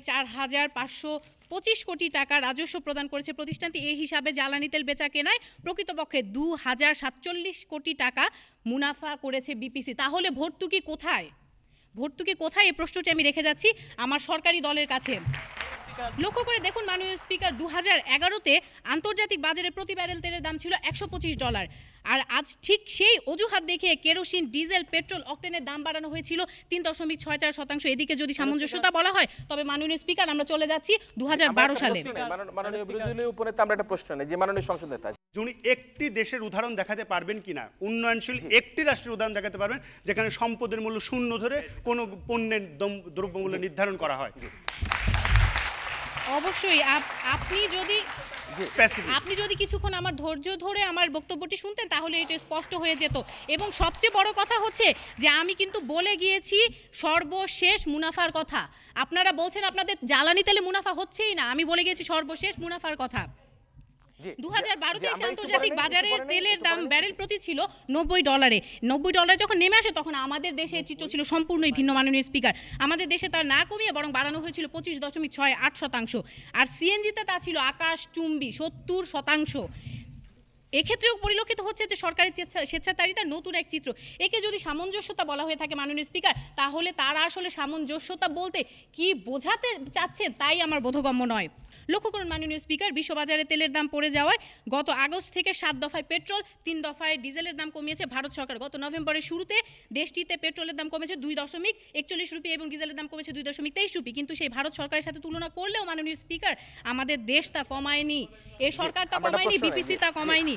4,525 কোটি টাকা রাজস্ব প্রদান করেছে প্রতিষ্ঠানটি। এই হিসাবে জ্বালানি তেল বেচা কেনায় প্রকৃতপক্ষে 2,047 কোটি টাকা মুনাফা করেছে বিপিসি। তাহলে ভর্তুকি কোথায়? ভর্তুকি কোথায়, এই প্রশ্নটি আমি রেখে যাচ্ছি আমার সরকারি দলের কাছে। লক্ষ্য করে দেখুন মাননীয় স্পিকার, 2011-তে আন্তর্জাতিক বাজারে প্রতি ব্যারেল তেলের দাম ছিল $125, আর আজ ঠিক সেই অজুহাত দেখিয়ে কেরোসিন, ডিজেল, পেট্রোল, অকটেনের দাম বাড়ানো হয়েছিল 3.64%। এদিকে যদি সামঞ্জস্যতা বলা হয় তবে মাননীয় স্পিকার আমরা চলে যাচ্ছি 2012 সালে। মাননীয় বিরোধী দলীয় উপনেতা আমরা একটা প্রশ্ন নেই যে মাননীয় সংসদ নেতা উনি একটি দেশের উদাহরণ দেখাতে পারবেন কিনা, উন্নয়নশীল একটি রাষ্ট্রের উদাহরণ দেখাতে পারবেন যেখানে সম্পদের মূল্য শূন্য ধরে কোনো পণ্যের দ্রব্যমূল্য নির্ধারণ করা হয়? অবশ্যই। আপনি যদি কিছুক্ষণ আমার ধৈর্য ধরে আমার বক্তব্যটি শুনতেন তাহলে এটা স্পষ্ট হয়ে যেত। এবং সবচেয়ে বড় কথা হচ্ছে যে আমি কিন্তু বলে গিয়েছি সর্বশেষ মুনাফার কথা। আপনারা বলছেন আপনাদের জ্বালানি তেলে মুনাফা হচ্ছেই না, আমি বলে গিয়েছি সর্বশেষ মুনাফার কথা। 2012-তে আন্তর্জাতিক বাজারে তেলের দাম ব্যারেল প্রতি ছিল $90। $90 যখন নেমে আসে তখন আমাদের দেশের চিত্র ছিল সম্পূর্ণই ভিন্ন মাননীয় স্পিকার। আমাদের দেশে তা না কমিয়ে বরং বাড়ানো হয়েছিল 25.68%, আর সিএনজিতে তা ছিল আকাশচুম্বী 70%। এক্ষেত্রেও পরিলক্ষিত হচ্ছে যে সরকারি স্বেচ্ছাচারিতার নতুন এক চিত্র। একে যদি সামঞ্জস্যতা বলা হয়ে থাকে মাননীয় স্পিকার, তাহলে তারা আসলে সামঞ্জস্যতা বলতে কি বোঝাতে চাচ্ছেন তাই আমার বোধগম্য নয়। লক্ষ্য করুন মাননীয় স্পিকার, বিশ্ববাজারে তেলের দাম পড়ে যাওয়ায় গত আগস্ট থেকে 7 দফায় পেট্রোল, 3 দফায় ডিজেলের দাম কমিয়েছে ভারত সরকার। গত নভেম্বরের শুরুতে দেশটিতে পেট্রোলের দাম কমেছে 2.41 রুপি এবং ডিজেলের দাম কমেছে 2.23 রুপি। কিন্তু সেই ভারত সরকারের সাথে তুলনা করলেও মাননীয় স্পিকার আমাদের দেশ তা কমায়নি, এই সরকার তা কমায়নি, বিপিসি তা কমায়নি।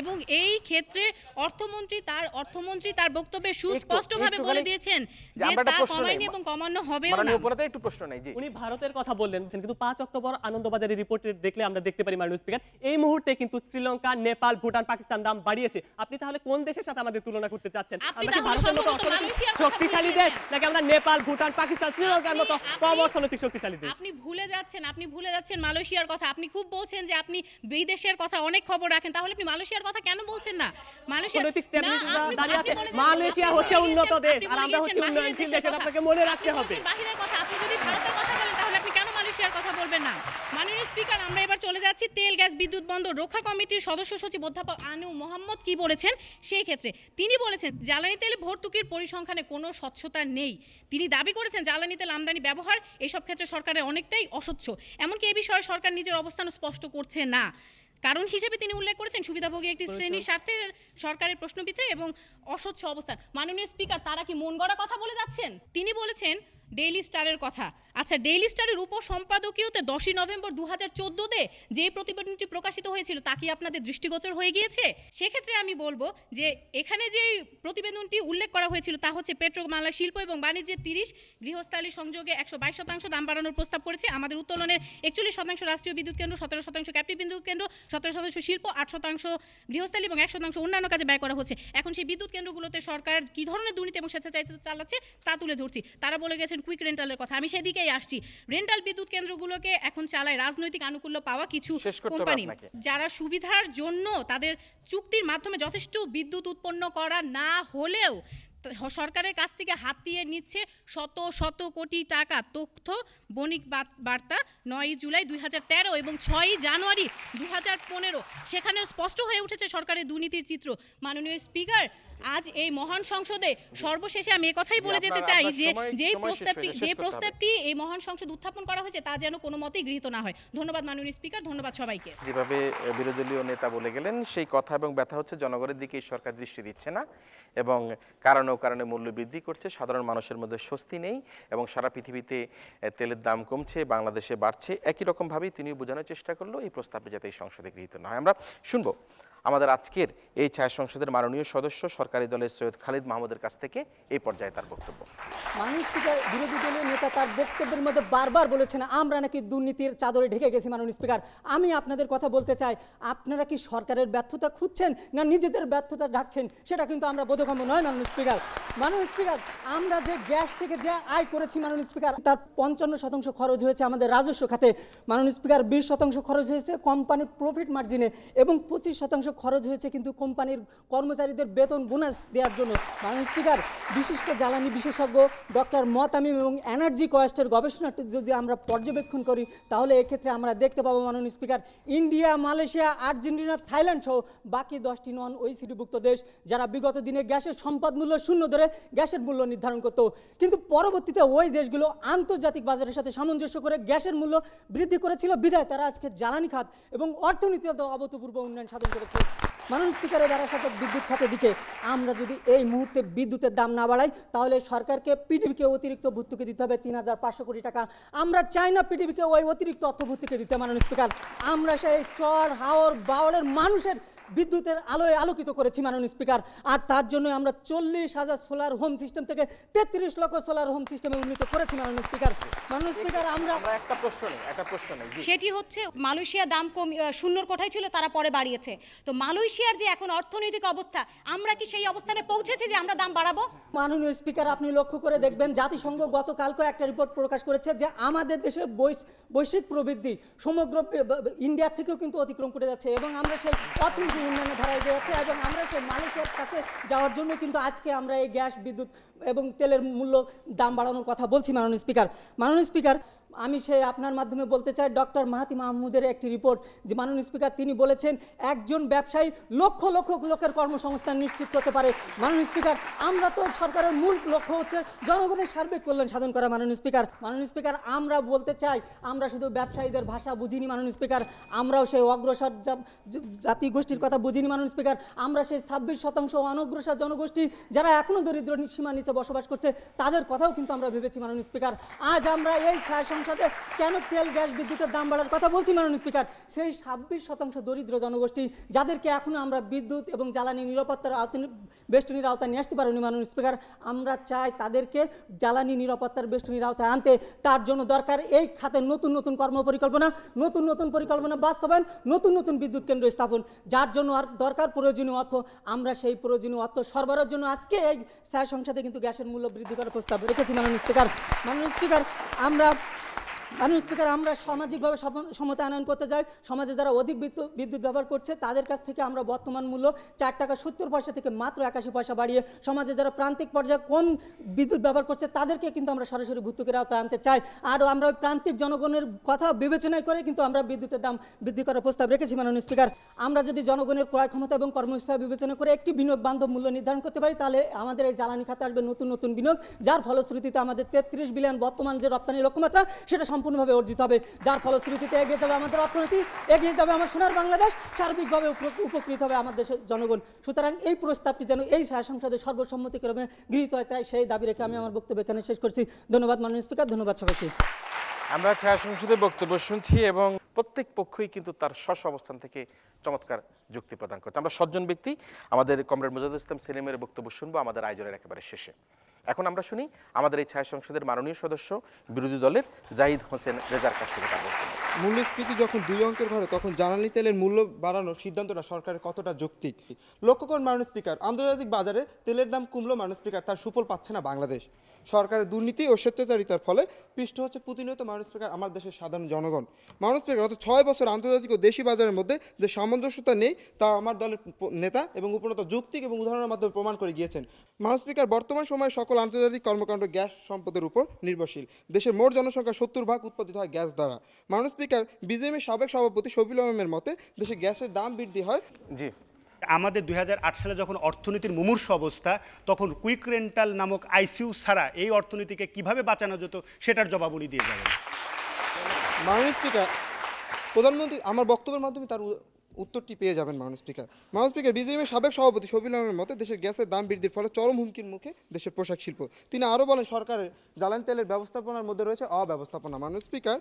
এবং এই ক্ষেত্রে অর্থমন্ত্রী তার বক্তব্যে সুস্পষ্টভাবে বলে দিয়েছেন যে তা কমায়নি এবং কমানো হবেও না। একটু প্রশ্ন নাই জি, উনি ভারতের কথা বললেন, কিন্তু 5 অক্টোবর আনন্দবাজারের রিপোর্টে দেখলে আমরা দেখতে পারি মাননীয় স্পিকার এই মুহূর্তে কিন্তু শ্রীলঙ্কা, নেপাল, ভুটান, পাকিস্তান দাম বাড়িয়েছে। আপনি তাহলে কোন দেশের সাথে আমাদের তুলনা করতে চাচ্ছেন? আমরা কি ভারতের মতো শক্তিশালী দেশ, নাকি আমরা নেপাল, ভুটান, পাকিস্তান, শ্রীলঙ্কার মতো কম অর্থনৈতিক শক্তিশালী দেশ? আপনি ভুলে যাচ্ছেন মালয়েশিয়ার কথা। আপনি খুব বলছেন যে আপনি বিদেশের কথা অনেক খবর রাখেন, তাহলে আপনি মালয়েশিয়ার কথা কেন বলছেন না? মালয়েশিয়া হচ্ছে উন্নত দেশ আর আমরা হচ্ছে উন্নয়নশীল দেশ, আপনাকে মনে রাখতে হবে। বাহিরের কথা আপনি যদি ভারতের কথা বলেন তাহলে আপনি কেন মালয়েশিয়ার কথা বলবেন না? মাননীয় স্পিকার, আমরা এবার চলে যাচ্ছি তেল, গ্যাস, বিদ্যুৎ বন্দর রক্ষা কমিটির সদস্য সচিব অধ্যাপক আনু মোহাম্মদ কি বলেছেন সেই ক্ষেত্রে। তিনি বলেছেন জ্বালানি তেলে ভর্তুকির পরিসংখ্যানে কোনো স্বচ্ছতা নেই। তিনি দাবি করেছেন জ্বালানি তেল আমদানি ব্যবহার এসব ক্ষেত্রে সরকারের অনেকটাই অস্বচ্ছ। এমনকি এই বিষয়ে সরকার নিজের অবস্থান স্পষ্ট করছে না। কারণ হিসেবে তিনি উল্লেখ করেছেন সুবিধাভোগী একটি শ্রেণীর স্বার্থে সরকারের প্রশ্নবিতে এবং অস্বচ্ছ অবস্থান। মাননীয় স্পিকার, তারা কি মন গড়া কথা বলে যাচ্ছেন? তিনি বলেছেন ডেইলি স্টারের কথা। আচ্ছা, ডেইলি স্টারের উপসম্পাদকীয়তে 10 নভেম্বর 2014-তে যে প্রতিবেদনটি প্রকাশিত হয়েছিল তা কি আপনাদের দৃষ্টিগোচর হয়ে গিয়েছে? সেক্ষেত্রে আমি বলবো যে এখানে যে প্রতিবেদনটি উল্লেখ করা হয়েছিল তা হচ্ছে পেট্রোমালা শিল্প এবং বাণিজ্যের 30, গৃহস্থালী সংযোগে 122% দাম বাড়ানোর প্রস্তাব করেছে। আমাদের উত্তোলনের 41% রাষ্ট্রীয় বিদ্যুৎ কেন্দ্র, 17% ক্যাপটিভ বিদ্যুৎ কেন্দ্র, 17% শিল্প, 8% গৃহস্থালী এবং 1% অন্যান্য কাজে ব্যয় করা হচ্ছে। এখন সেই বিদ্যুৎ কেন্দ্রগুলোতে সরকার কী ধরনের দুর্নীতি এবং স্বেচ্ছাচারিতা চালাচ্ছে তা তুলে ধরছি। তারা বলে গেছেন কুইক রেন্টালের কথা, আমি সেদিকেই আসছি। রেন্টাল বিদ্যুৎ কেন্দ্রগুলোকে এখন চালায় রাজনৈতিক আনুকূল্য পাওয়া কিছু কোম্পানি, যারা সুবিধার জন্য তাদের চুক্তির মাধ্যমে যথেষ্ট বিদ্যুৎ উৎপন্ন করা না হলেও সরকারের কাছ থেকে হাতিয়ে নিচ্ছে শত শত কোটি টাকা। তথ্য বণিক বার্তা 9 জুলাই 2013 এবং 6 জানুয়ারি 2015, সেখানেও স্পষ্ট হয়ে উঠেছে সরকারের দুর্নীতির চিত্র। মাননীয় স্পিকার, আজ এই মহান সংসদে সর্বশেষে আমি কথাই বলে যেতে চাই যে যে প্রস্তাবটি এই মহান সংসদ উত্থাপন করা হয়েছে তা যেন কোনো মতেই গৃহীত না হয়। ধন্যবাদ মাননীয় স্পিকার, ধন্যবাদ সবাইকে। যেভাবে বিরোধী দলীয় নেতা বলে গেলেন সেই কথা এবং ব্যথা হচ্ছে জনগণের দিকে সরকার দৃষ্টি দিচ্ছে না এবং কারণে মূল্য বৃদ্ধি করছে, সাধারণ মানুষের মধ্যে স্বস্তি নেই এবং সারা পৃথিবীতে তেলের দাম কমছে, বাংলাদেশে বাড়ছে। একই রকমভাবেই তিনিও বোঝানোর চেষ্টা করলো এই প্রস্তাবটি যাতে এই সংসদে গৃহীত না হয়। আমরা শুনবো আমাদের আজকের এই ছায়া সংসদের মাননীয় সদস্য সরকারি দলের সৈয়দ খালিদ মাহমুদের কাছ থেকে এই পর্যায়ে তার বক্তব্য। মাননীয় স্পিকার, বিরোধী দলীয় নেতা তার বক্তব্যের মধ্যে বারবার বলেছেন আমরা নাকি দুর্নীতির চাদরে ঢেকে গেছি। মাননীয় স্পিকার, আমি আপনাদের কথা বলতে চাই, আপনারা কি সরকারের ব্যর্থতা খুঁজছেন না নিজেদের ব্যর্থতা ঢাকছেন সেটা কিন্তু আমরা বোধগম্য নয়। মাননীয় স্পিকার, আমরা যে গ্যাস থেকে যে আয় করেছি মাননীয় স্পিকার, তার 55% খরচ হয়েছে আমাদের রাজস্ব খাতে। মাননীয় স্পিকার, 20% খরচ হয়েছে কোম্পানির প্রফিট মার্জিনে এবং 25% খরচ হয়েছে কিন্তু কোম্পানির কর্মচারীদের বেতন বোনাস দেওয়ার জন্য। মাননীয় স্পিকার, বিশিষ্ট জ্বালানি বিশেষজ্ঞ ডক্টর মতামিম এবং এনার্জি কোয়েস্টের গবেষণাটি যদি আমরা পর্যবেক্ষণ করি তাহলে এক্ষেত্রে আমরা দেখতে পাবো মাননীয় speaker, India, Malaysia, Argentina, Thailand সহ বাকি 10টি নন ওইসিডিভুক্ত দেশ যারা বিগত দিনে গ্যাসের সম্পদ মূল্য শূন্য ধরে গ্যাসের মূল্য নির্ধারণ করত, কিন্তু পরবর্তীতে ওই দেশগুলো আন্তর্জাতিক বাজারের সাথে সামঞ্জস্য করে গ্যাসের মূল্য বৃদ্ধি করেছিল, বিধায় তারা আজকে জ্বালানি খাত এবং অর্থনীতিতে অভূতপূর্ব উন্নয়ন সাধন করেছে। মাননীয় স্পিকার, এবার সাথে বিদ্যুৎ খাতের দিকে আমরা যদি এই মুহূর্তে বিদ্যুতের দাম না বাড়াই তাহলে সরকারকে, পিডিবিকে অতিরিক্ত ভর্তুকি দিতে হবে ৩,৫০০ কোটি টাকা। আমরা চাই না পিডিবিকে ওই অতিরিক্ত অর্থ ভর্তুকি দিতে মাননীয় স্পিকার। আমরা সেই চর হাওর বাওড়ের মানুষের বিদ্যুতের আলোয় আলোকিত করেছি মাননীয় স্পিকার, আর তার জন্য আমরা 40,000 সোলার হোম সিস্টেম থেকে 33 লক্ষ সোলার হোম সিস্টেমে উন্নীত করেছি মাননীয় স্পিকার। মাননীয় স্পিকার, আমরা একটা প্রশ্ন নেই জি। সেটি হচ্ছে মালয়েশিয়া দাম শূন্যর কোঠায় ছিল, তারা পরে বাড়িয়েছে। তো মালয়েশিয়ার যে এখন অর্থনৈতিক অবস্থা, আমরা কি সেই অবস্থানে পৌঁছেছি যে আমরা দাম বাড়াবো? মাননীয় স্পিকার, আপনি লক্ষ্য করে দেখবেন জাতিসংঘ গতকালকে একটা রিপোর্ট প্রকাশ করেছে যে আমাদের দেশের বৈশ্বিক প্রবৃদ্ধি সমগ্র ইন্ডিয়া থেকেও কিন্তু অতিক্রম করে যাচ্ছে এবং আমরা সেই অর্থনীতি উন্নয়নের ধারায় এগিয়ে যাচ্ছে এবং আমরা সেই মালয়েশিয়ার কাছে যাওয়ার জন্য কিন্তু আজকে আমরা এই গ্যাস, বিদ্যুৎ এবং তেলের মূল্য দাম বাড়ানোর কথা বলছি মাননীয় স্পিকার। মাননীয় স্পিকার, আমি সেই আপনার মাধ্যমে বলতে চাই ডক্টর মাহাতি মাহমুদের একটি রিপোর্ট, যে মাননীয় স্পিকার তিনি বলেছেন একজন ব্যবসায়ী লক্ষ লক্ষ লোকের কর্মসংস্থান নিশ্চিত করতে পারে। মাননীয় স্পিকার, আমরা তো সরকারের মূল লক্ষ্য হচ্ছে জনগণের সার্বিক কল্যাণ সাধন করা মাননীয় স্পিকার। মাননীয় স্পিকার, আমরা বলতে চাই আমরা শুধু ব্যবসায়ীদের ভাষা বুঝিনি মাননীয় স্পিকার, আমরাও সেই অগ্রসর জাতি গোষ্ঠীর কথা বুঝিনি মাননীয় স্পিকার। আমরা সেই 26% অনগ্রসর জনগোষ্ঠী যারা এখনও দরিদ্র সীমার নিচে বসবাস করছে তাদের কথাও কিন্তু আমরা ভেবেছি মাননীয় স্পিকার। আজ আমরা এই সংসদে কেন তেল, গ্যাস, বিদ্যুতের দাম বাড়ার কথা বলছি মাননীয় স্পিকার? সেই 26% দরিদ্র জনগোষ্ঠী যাদেরকে এখনও আমরা বিদ্যুৎ এবং জ্বালানি নিরাপত্তার বেষ্টনীর আওতায় নিয়ে আসতে পারিনি মাননীয় স্পিকার, আমরা চাই তাদেরকে জ্বালানি নিরাপত্তার বেষ্টনীর আওতায় আনতে। তার জন্য দরকার এই খাতে নতুন নতুন কর্মপরিকল্পনা, নতুন নতুন পরিকল্পনা বাস্তবায়ন, নতুন নতুন বিদ্যুৎ কেন্দ্র স্থাপন, যার জন্য আর দরকার প্রয়োজনীয় অর্থ। আমরা সেই প্রয়োজনীয় অর্থ সরবরাহের জন্য আজকে এই সংসদে কিন্তু গ্যাসের মূল্য বৃদ্ধি করার প্রস্তাব রেখেছি মাননীয় স্পিকার। মাননীয় স্পিকার, আমরা সামাজিকভাবে সমতা আনয়ন করতে চাই। সমাজে যারা অধিক বিদ্যুৎ ব্যবহার করছে তাদের কাছ থেকে আমরা বর্তমান মূল্য 4 টাকা 70 পয়সা থেকে মাত্র 81 পয়সা বাড়িয়ে সমাজে যারা প্রান্তিক পর্যায়ে কম বিদ্যুৎ ব্যবহার করছে তাদেরকে কিন্তু আমরা সরাসরি ভর্তুকির আওতায় আনতে চাই। আর আমরা ওই প্রান্তিক জনগণের কথা বিবেচনায় করে কিন্তু আমরা বিদ্যুতের দাম বৃদ্ধি করার প্রস্তাব রেখেছি মাননীয় স্পিকার। আমরা যদি জনগণের ক্রয় ক্ষমতা এবং কর্মস্থান বিবেচনা করে একটি বিনিয়োগ বান্ধব মূল্য নির্ধারণ করতে পারি তাহলে আমাদের এই জ্বালানি খাতে আসবে নতুন নতুন বিনিয়োগ, যার ফলশ্রুতিতে আমাদের 33 বিলিয়ন বর্তমান যে রপ্তানি লক্ষ্যমাত্রা সেটা সম্পূর্ণভাবে অর্জিত হবে, যার ফলশ্রুতিতে এগিয়ে যাবে আমাদের অর্থনীতি, এগিয়ে যাবে আমার সোনার বাংলাদেশ, সার্বিকভাবে উপকৃত হবে আমার দেশের জনগণ। সুতরাং এই প্রস্তাবটি যেন এই সংসদে সর্বসম্মতিক্রমে গৃহীত হয়, তাই সেই দাবি রেখে আমি আমার বক্তব্য এখানে শেষ করছি। ধন্যবাদ মাননীয় স্পিকার, ধন্যবাদ সবাইকে। আমরা সংসদে বক্তব্য শুনছি এবং প্রত্যেক পক্ষই কিন্তু তার স্ব অবস্থান থেকে চমৎকার যুক্তি প্রদান করছে। আমরা 7 জন ব্যক্তি আমাদের কমরেড মুজাহিদুল ইসলাম সেলিমের বক্তব্য শুনবো আমাদের আয়োজনের একেবারে শেষে। এখন আমরা শুনি আমাদের এই সংসদের মাননীয় সদস্য বিরোধী দলের জাহিদ হোসেন রেজার কাছ থেকে তার বক্তব্য। মূল্যস্ফীতি যখন 2 অঙ্কের ঘরে তখন জ্বালানি তেলের মূল্য বাড়ানোর সিদ্ধান্তটা সরকারের কতটা যৌক্তিক? লক্ষ্য করুন মাননীয় স্পিকার, আন্তর্জাতিক বাজারে তেলের দাম কমলো মাননীয় স্পিকার, তার সুফল পাচ্ছে না বাংলাদেশ। সরকারের দুর্নীতি ও স্বেচ্ছাচারিতার ফলে পৃষ্ঠ হচ্ছে প্রতিনিয়ত মাননীয় স্পিকার আমার দেশের সাধারণ জনগণ। মাননীয় স্পিকার, গত 6 বছর আন্তর্জাতিক ও দেশি বাজারের মধ্যে যে সামঞ্জস্যতা নেই তা আমার দলের নেতা এবং উপনেতা যৌক্তিক এবং উদাহরণের মাধ্যমে প্রমাণ করে গিয়েছেন। মাননীয় স্পিকার, বর্তমান সময়ে সকল আন্তর্জাতিক কর্মকাণ্ড গ্যাস সম্পদের উপর নির্ভরশীল। দেশের মোট জনসংখ্যা 70% উৎপাদিত হয় গ্যাস দ্বারা। মাননীয় স্পিকার, বিজেপির সাবেক সভাপতি শফিউল আলমের মতে দেশে গ্যাসের দাম বৃদ্ধি হয়। জি, আমাদের 2008 সালে যখন অর্থনীতির মুমূর্ষ অবস্থা তখন কুইক রেন্টাল নামক আইসিইউ ছাড়া এই অর্থনীতিকে কিভাবে বাঁচানো যেত সেটার জবাব উনি দিয়ে যাবেন। মাননীয় স্পিকার, প্রধানমন্ত্রী আমার বক্তব্যের মাধ্যমে তার উত্তরটি পেয়ে যাবেন মাননীয় স্পিকার। মাননীয় স্পিকার, বিজেপির সাবেক সভাপতি শফিউল আলমের মতে দেশের গ্যাসের দাম বৃদ্ধির ফলে চরম হুমকির মুখে দেশের পোশাক শিল্প। তিনি আরও বলেন সরকারের জ্বালানি তেলের ব্যবস্থাপনার মধ্যে রয়েছে অব্যবস্থাপনা। মাননীয় স্পিকার,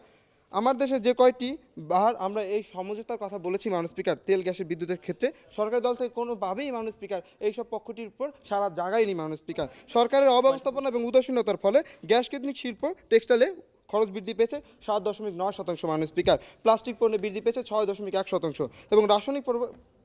আমার দেশে যে কয়টি বাহার আমরা এই সমঝোতার কথা বলেছি মাননীয় স্পিকার, তেল, গ্যাসের, বিদ্যুতের ক্ষেত্রে সরকারের দল থেকে কোনোভাবেই মাননীয় স্পিকার এইসব পক্ষটির উপর সারা জায়গায়নি মাননীয় স্পিকার। সরকারের অব্যবস্থাপনা এবং উদাসীনতার ফলে গ্যাস কেন্দ্রিক শিল্প, টেক্সটাইলে খরচ বৃদ্ধি পেয়েছে 7.9% মাননীয় স্পিকার। প্লাস্টিক পণ্যে বৃদ্ধি পেয়েছে 6.1%, এবং রাসায়নিক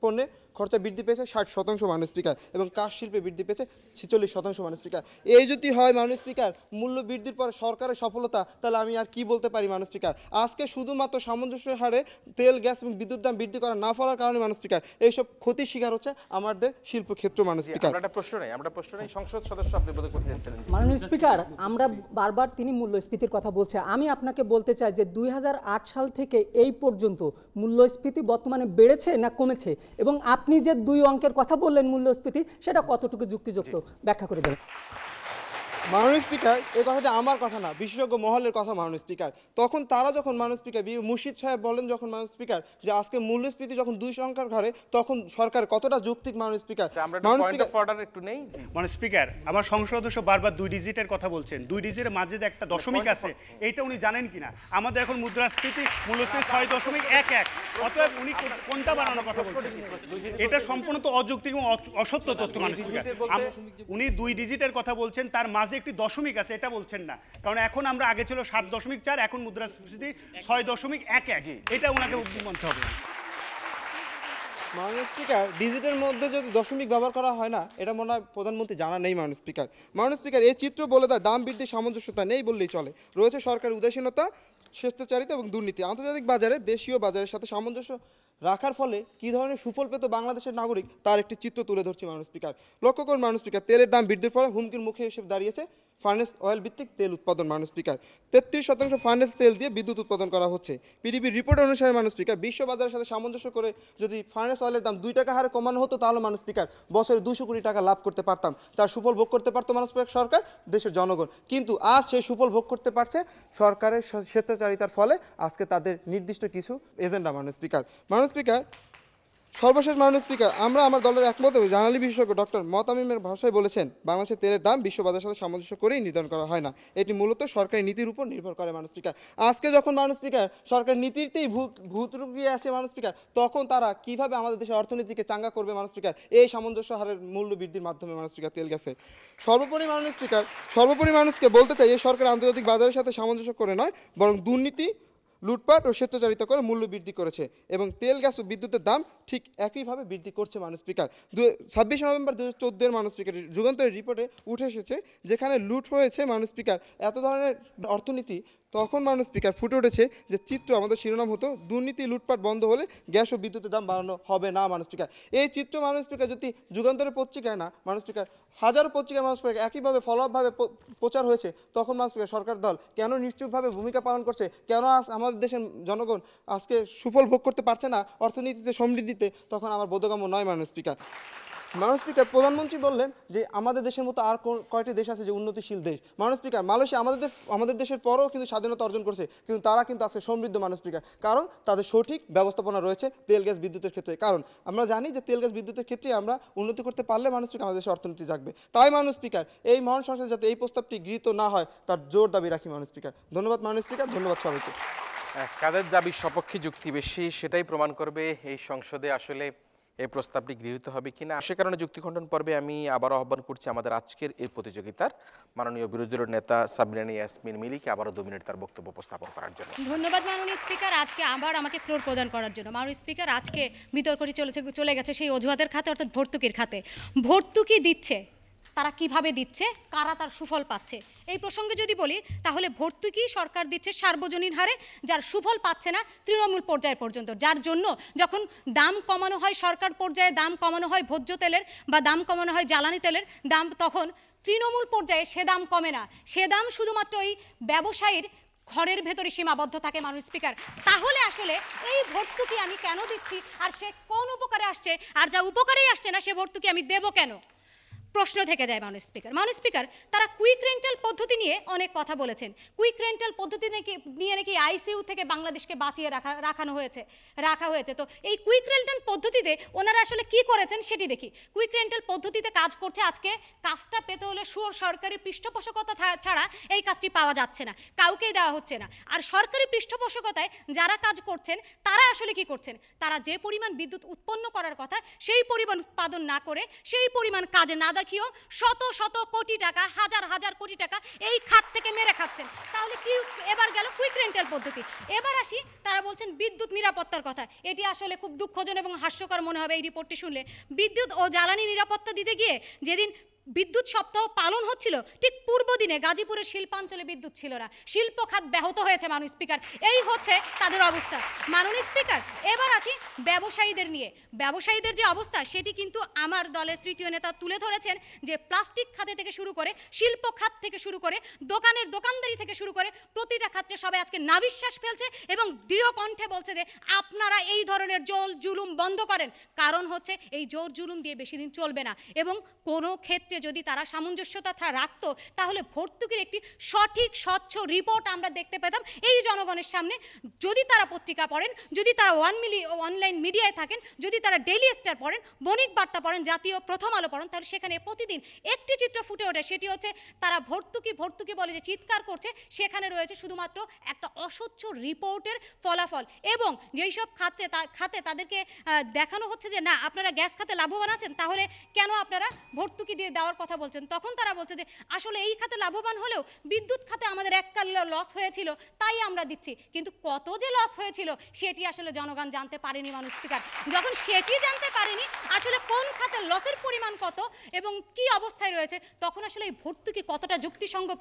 পণ্যে খরচা বৃদ্ধি পেয়েছে 60% মাননীয় স্পিকার, এবং কাঠ শিল্পে বৃদ্ধি পেয়েছে 46% মাননীয় স্পিকার। এই যদি হয় মাননীয় স্পিকার মূল্য বৃদ্ধির পর সরকারের সফলতা, তাহলে আমি আর কি বলতে পারি মাননীয় স্পিকার। আজকে শুধুমাত্র সামঞ্জস্যের হারে তেল, গ্যাস এবং বিদ্যুৎ দাম বৃদ্ধি করা না ফেলার কারণে মাননীয় স্পিকার এইসব ক্ষতির শিকার হচ্ছে আমাদের শিল্পক্ষেত্র মাননীয় স্পিকার। আমরা একটা প্রশ্ন নেই সংসদ সদস্য আপনি বলে করতে যাচ্ছিলেন। মাননীয় স্পিকার, আমরা বারবার তিনি মূল্যস্ফীতির কথা বলছে। আমি আপনাকে বলতে চাই যে 2008 সাল থেকে এই পর্যন্ত মূল্যস্ফীতি বর্তমানে বেড়েছে না কমেছে, এবং আপনি যে 2 অঙ্কের কথা বললেন মূল্যস্ফীতি, সেটা কতটুকু যুক্তিযুক্ত ব্যাখ্যা করে দেবেন। মাননীয় স্পিকার, এই কথাটা আমার কথা না, বিশেষজ্ঞ মহলের কথা মাননীয় স্পিকার। তখন তারা যখন মাননীয় স্পিকার মুর্শিদ সাহেব বলেন যখন মাননীয় স্পিকার যে আজকে মূল্যস্ফীতি যখন 2 সংখ্যার ঘরে, তখন সরকার কতটা যৌক্তিক মাননীয় স্পিকার। মাননীয় স্পিকার, আমার সংসদ সদস্য বারবার 2 ডিজিটের কথা বলছেন। 2 ডিজিটের মাঝে যে একটা দশমিক আছে, এইটা উনি জানেন কিনা? আমাদের এখন মুদ্রাস্ফীতি মূল্যস্ফীতি 6.11, অতএব উনি কোনটা বানানোর কথা বলছেন? এটা সম্পূর্ণ তো অযৌক্তিক এবং অসত্য তথ্য মাননীয় স্পিকার। উনি 2 ডিজিটের কথা বলছেন, তার মাঝে একটি দশমিক আছে, এটা বলছেন না। কারণ এখন আমরা আগে ছিল 7.4, এখন মুদ্রাস্ফীতি 6.11, এটা ওনাকে মানতে হবে। মাননীয় স্পিকার, ডিজিটের মধ্যে যদি দশমিক ব্যবহার করা হয় না, এটা মনে হয় প্রধানমন্ত্রী জানা নেই মাননীয় স্পিকার। মাননীয় স্পিকার, এই চিত্র বলে দেয় দাম বৃদ্ধির সামঞ্জস্যতা নেই বললেই চলে। রয়েছে সরকারের উদাসীনতা, স্বেচ্ছাচারিতা এবং দুর্নীতি। আন্তর্জাতিক বাজারে দেশীয় বাজারের সাথে সামঞ্জস্য রাখার ফলে কী ধরনের সুফল পেত বাংলাদেশের নাগরিক, তার একটি চিত্র তুলে ধরছে মাননীয় স্পিকার। লক্ষ্য করুন মাননীয় স্পিকার, তেলের দাম বৃদ্ধির ফলে হুমকির মুখে এসে দাঁড়িয়েছে ফার্নেস অয়েল ভিত্তিক তেল উৎপাদন মাননীয় স্পিকার। 33% ফার্নেস তেল দিয়ে বিদ্যুৎ উৎপাদন করা হচ্ছে। পিডিবির রিপোর্ট অনুসারে মাননীয় স্পিকার, বিশ্ব বাজারের সাথে সামঞ্জস্য করে যদি ফার্নেস অয়েলের দাম 2 টাকা হারে কমানো হতো, তাহলে মাননীয় স্পিকার বছরে 200 কোটি টাকা লাভ করতে পারতাম। তার সুফল ভোগ করতে পারতো মাননীয় স্পিকার সরকার, দেশের জনগণ। কিন্তু আজ সেই সুফল ভোগ করতে পারছে সরকারের স্বেচ্ছাচারিতার ফলে, আজকে তাদের নির্দিষ্ট কিছু এজেন্ডা মাননীয় স্পিকার। মাননীয় স্পিকার, সর্বশেষ মাননীয় স্পিকার, আমরা আমার দলের একমত জ্বালানি বিশেষজ্ঞ ডক্টর মতামিমের ভাষায় বলেছেন, বাংলাদেশের তেলের দাম বিশ্ব বাজারের সাথে সামঞ্জস্য করেই নির্ধারণ করা হয় না, এটি মূলত সরকারি নীতির উপর নির্ভর করে মাননীয় স্পিকার। আজকে যখন মাননীয় স্পিকার সরকার নীতিতেই ভূত রুগিয়ে আছে মাননীয় স্পিকার, তখন তারা কিভাবে আমাদের দেশের অর্থনীতিকে চাঙ্গা করবে মাননীয় স্পিকার, এই সামঞ্জস্য হারের মূল্য বৃদ্ধির মাধ্যমে মাননীয় স্পিকার তেল গ্যাসে। সর্বোপরি মাননীয় স্পিকার বলতে চাই, এই সরকার আন্তর্জাতিক বাজারের সাথে সামঞ্জস্য করে নয়, বরং দুর্নীতি, লুটপাট ও স্বেচ্ছাচারিতা করে মূল্য বৃদ্ধি করেছে, এবং তেল, গ্যাস ও বিদ্যুতের দাম ঠিক একইভাবে বৃদ্ধি করছে মাননীয় স্পিকার। 26 নভেম্বর 2014 মাননীয় স্পিকার যুগান্তরের রিপোর্টে উঠে এসেছে, যেখানে লুট হয়েছে মাননীয় স্পিকার এত ধরনের অর্থনীতি, তখন মাননীয় স্পিকার ফুটে উঠেছে যে চিত্র, আমাদের শিরোনাম হতো দুর্নীতি লুটপাট বন্ধ হলে গ্যাস ও বিদ্যুতের দাম বাড়ানো হবে না মাননীয় স্পিকার। এই চিত্র মাননীয় স্পিকার যদি যুগান্তরের পত্রিকায় না মাননীয় স্পিকার হাজারো পত্রিকায় মাননীয় স্পিকার একইভাবে ফলোআপভাবে প্রচার হয়েছে, তখন মাননীয় স্পিকার সরকার দল কেন নিশ্চুপভাবে ভূমিকা পালন করছে, কেন আমাদের দেশের জনগণ আজকে সুফল ভোগ করতে পারছে না অর্থনীতিতে, সমৃদ্ধিতে, তখন আমার বোধগম্য নয় মাননীয় স্পিকার। মাননীয় স্পিকার, প্রধানমন্ত্রী বললেন যে আমাদের দেশের মতো আর কয়টি দেশ আছে যে উন্নতিশীল দেশ। মাননীয় স্পিকার, মালয়েশিয়া আমাদের দেশের পরেও কিন্তু স্বাধীনতা অর্জন করছে, কিন্তু তারা কিন্তু আজকে সমৃদ্ধ মাননীয় স্পিকার, কারণ তাদের সঠিক ব্যবস্থাপনা রয়েছে তেল, গ্যাস, বিদ্যুতের ক্ষেত্রে। কারণ আমরা জানি যে তেল, গ্যাস, বিদ্যুতের ক্ষেত্রে আমরা উন্নতি করতে পারলে মাননীয় স্পিকার আমাদের দেশের অর্থনীতি জাগবে। তাই মাননীয় স্পিকার, এই মহান সংসদে যাতে এই প্রস্তাবটি গৃহীত না হয়, তার জোর দাবি রাখি মাননীয় স্পিকার। ধন্যবাদ মাননীয় স্পিকার, ধন্যবাদ সবাইকে। কাদের দাবির সপক্ষে যুক্তি বেশি, সেটাই প্রমাণ করবে এই সংসদে আসলে এই প্রস্তাবটি গৃহীত হবে কিনা। সে কারণে যুক্তি খণ্ডন পর্বে আমি আবারও আহ্বান করছি আমাদের আজকের এই প্রতিযোগিতার মাননীয় বিরোধী দলের নেতা সাবরিনা ইয়াসমিন মিলিকে আবারও 2 মিনিট তার বক্তব্য উপস্থাপন করার জন্য। ধন্যবাদ মাননীয় স্পিকার, আজকে আবার আমাকে ফ্লোর প্রদান করার জন্য। মাননীয় স্পিকার, আজকে বিতর্কটি চলে গেছে সেই অজুহাতের খাতে, অর্থাৎ ভর্তুকির খাতে। ভর্তুকি দিচ্ছে, তারা কিভাবে দিচ্ছে, কারা তার সুফল পাচ্ছে, এই প্রসঙ্গে যদি বলি, তাহলে ভর্তুকি সরকার দিচ্ছে সার্বজনীন হারে, যার সুফল পাচ্ছে না তৃণমূল পর্যায় পর্যন্ত, যার জন্য যখন দাম কমানো হয় সরকার পর্যায়ে, দাম কমানো হয় ভোজ্য তেলের বা দাম কমানো হয় জ্বালানি তেলের দাম, তখন তৃণমূল পর্যায়ে সে দাম কমে না, সে দাম শুধুমাত্র ওই ব্যবসায়ীর ঘরের ভেতরে সীমাবদ্ধ থাকে মাননীয় স্পিকার। তাহলে আসলে এই ভর্তুকি আমি কেন দিচ্ছি, আর সে কোন উপকারে আসছে, আর যা উপকারেই আসছে না সে ভর্তুকি আমি দেবো কেন, প্রশ্ন থেকে যায় মাননীয় স্পিকার। মাননীয় স্পিকার, তারা কুইক রেন্টাল পদ্ধতি নিয়ে অনেক কথা বলেছেন। কুইক রেন্টাল পদ্ধতি নিয়ে নাকি আইসিইউ থেকে বাংলাদেশকে বাঁচিয়ে রাখা হয়েছে। তো এই কুইক রেন্টাল পদ্ধতিতে ওনারা আসলে কি করেছেন সেটি দেখি। কুইক রেন্টাল পদ্ধতিতে কাজ করছে, আজকে কাজটা পেতে হলে সরকারি পৃষ্ঠপোষকতা ছাড়া এই কাজটি পাওয়া যাচ্ছে না, কাউকেই দেওয়া হচ্ছে না। আর সরকারি পৃষ্ঠপোষকতায় যারা কাজ করছেন তারা আসলে কি করছেন, তারা যে পরিমাণ বিদ্যুৎ উৎপন্ন করার কথা সেই পরিমাণ উৎপাদন না করে, সেই পরিমাণ কাজে না দেখিয়েও শত শত কোটি টাকা, হাজার হাজার কোটি টাকা এই খাত থেকে মেরে খাচ্ছেন। তাহলে কি এবার গেল কুইক রেন্টাল পদ্ধতি। এবার আসি, তারা বলছেন বিদ্যুৎ নিরাপত্তার কথা। এটি আসলে খুব দুঃখজনক এবং হাস্যকর মনে হবে এই রিপোর্টটি শুনলে। বিদ্যুৎ ও জ্বালানি নিরাপত্তা দিতে গিয়ে যেদিন বিদ্যুৎ সপ্তাহ পালন হচ্ছিল, ঠিক পূর্ব দিনে গাজীপুরের শিল্পাঞ্চলে বিদ্যুৎ ছিল না, শিল্প খাত ব্যাহত হয়েছে মাননীয় স্পিকার। এই হচ্ছে তাদের অবস্থা মাননীয় স্পিকার। এবার আছি ব্যবসায়ীদের নিয়ে। ব্যবসায়ীদের যে অবস্থা সেটি কিন্তু আমার দলের তৃতীয় নেতা তুলে ধরেছেন, যে প্লাস্টিক খাতে থেকে শুরু করে, শিল্প খাত থেকে শুরু করে, দোকানের দোকানদারি থেকে শুরু করে প্রতিটা খাতে সবাই আজকে নাবিশ্বাস ফেলছে এবং দৃঢ় কণ্ঠে বলছে যে আপনারা এই ধরনের জোর জুলুম বন্ধ করেন। কারণ হচ্ছে এই জোর জুলুম দিয়ে বেশি দিন চলবে না, এবং কোনো ক্ষেত্রে যদি তারা সামঞ্জস্যতা রাখতো তাহলে ভর্তুকির একটি সঠিক স্বচ্ছ রিপোর্ট আমরা দেখতে পেতাম এই জনগণের সামনে। যদি তারা পত্রিকা পড়েন, যদি তারা অনলাইন মিডিয়ায় থাকেন, যদি তারা ডেইলি স্টার পড়েন, বণিক বার্তা পড়েন, জাতীয় প্রথম আলো পড়েন, তাহলে সেখানে প্রতিদিন একটি চিত্র ফুটে ওঠে। সেটি হচ্ছে তারা ভর্তুকি ভর্তুকি বলে যে চিৎকার করছে, সেখানে রয়েছে শুধুমাত্র একটা অস্বচ্ছ রিপোর্টের ফলাফল। এবং যেই সব খাতে তাদেরকে দেখানো হচ্ছে যে না আপনারা গ্যাস খাতে লাভবান আছেন, তাহলে কেন আপনারা ভর্তুকি দিয়ে দেওয়ার কথা বলছেন, তখন তারা বলছে যে আসলে এই খাতে লাভবান হলেও বিদ্যুৎ খাতে আমাদের এককাল লস হয়েছিল তাই আমরা দিচ্ছি। কিন্তু কত যে লস হয়েছিল সেটি আসলে জনগণ জানতে পারেনি মাননীয় স্পিকার। যখন সেটি জানতে পারেনি আসলে কোন খাতে লসের পরিমাণ কত এবং কি অবস্থায় রয়েছে, তখন আসলে এই ভর্তুকি কতটা যুক্তিসঙ্গত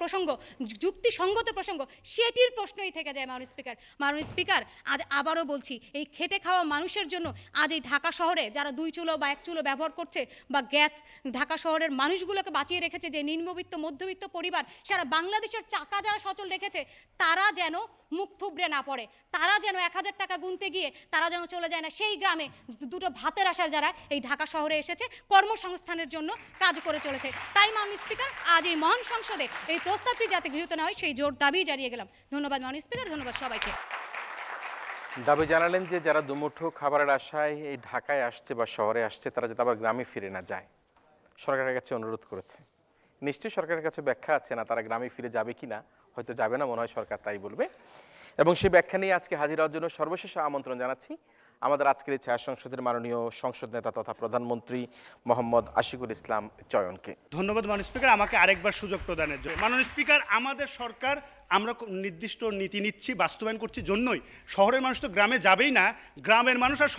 প্রসঙ্গ সেটির প্রশ্নই থেকে যায় মাননীয় স্পিকার। মাননীয় স্পিকার, আজ আবারও বলছি, এই খেটে খাওয়া মানুষের জন্য আজ এই ঢাকা শহরে যারা 2 চুলো বা 1 চুলো ব্যবহার করছে, বা গ্যাস ঢাকা শহরের মানুষগুলোকে বাঁচিয়ে রেখেছে, যে নিম্নবিত্ত মধ্যবিত্ত পরিবার, সারা বাংলাদেশের চাকা যারা সচল রেখেছে, তারা যেন মুখ থুবড়ে না পড়ে, তারা যেন 1000 টাকা গুনতে গিয়ে তারা যেন চলে যায় না সেই গ্রামে দুটো ভাতের আশার যারা এই ঢাকা শহরে এসেছে কর্মসংস্থানের জন্য কাজ করে চলেছে। তাই মাননীয় স্পিকার, আজ এই মহান সংসদে এই প্রস্তাবটি যাতে গৃহীত না হয় সেই জোর দাবি জানিয়ে গেলাম। ধন্যবাদ মাননীয় স্পিকার, ধন্যবাদ সবাইকে। দাবি জানালেন যে যারা দুমুঠো খাবারের আশায় এই ঢাকায় আসছে বা শহরে আসছে, তারা যাতে আবার গ্রামে ফিরে না যায়, সরকারের কাছে অনুরোধ করেছে। নিশ্চয়ই সরকারের কাছে ব্যাখ্যা আছে না তারা গ্রামে ফিরে যাবে কিনা, হয়তো যাবে না, মনে হয় সরকার তাই বলবে। এবং সেই ব্যাখ্যা নিয়ে আজকে হাজির হওয়ার জন্য সর্বশেষ আমন্ত্রণ জানাচ্ছি আমাদের আজকের এই ছায়া সংসদের মাননীয় সংসদ নেতা তথা প্রধানমন্ত্রী মোহাম্মদ আশিকুল ইসলাম চয়নকে। ধন্যবাদ মাননীয় স্পিকার আমাকে আরেকবার সুযোগ প্রদানের জন্য। মাননীয় স্পিকার, আমাদের সরকার আমরা নির্দিষ্ট নীতি নিচ্ছি, বাস্তবায়ন করছি জন্যই শহরের মানুষ তো গ্রামে যাবেই না, গ্রামের মানুষ আর